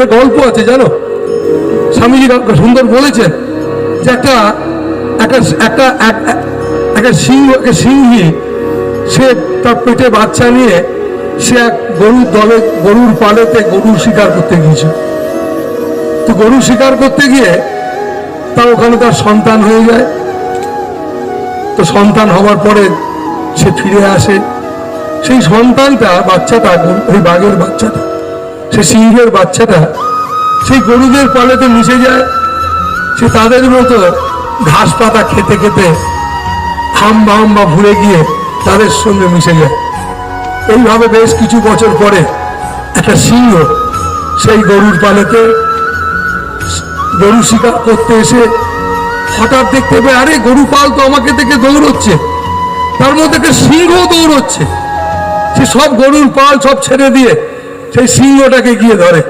একটা গল্প আছে জানো, স্বামীজি সুন্দর বলেছেন যে একটা একটা একটা একটা সিংহী সে তার পেটে বাচ্চা নিয়ে সে এক গরুর পালেতে গরু শিকার করতে গিয়েছিল। তো গরু শিকার করতে গিয়ে তা ওখানে তার সন্তান হয়ে যায়। তো সন্তান হওয়ার পরে সে ফিরে আসে, সেই সন্তানটা বাচ্চাটা ওই বাঘের বাচ্চাটা, সে সিংহের বাচ্চাটা সেই গরুদের পালেতে মিশে যায়। সে তাদের মতো ঘাস পাতা খেতে খেতে হাম্বা হাম্বা ভুলে গিয়ে তাদের সঙ্গে মিশে যায়। এইভাবে বেশ কিছু বছর পরে একটা সিংহ সেই গরুর পালেতে গরু শিকার করতে এসে হঠাৎ দেখতে পেয়ে, আরে গরু পাল তো আমাকে দেখে দৌড়চ্ছে, তার মধ্যে একটা সিংহ দৌড়চ্ছে। সে সব গরুর পাল সব ছেড়ে দিয়ে সেই সিংহটাকে গিয়ে ধরে।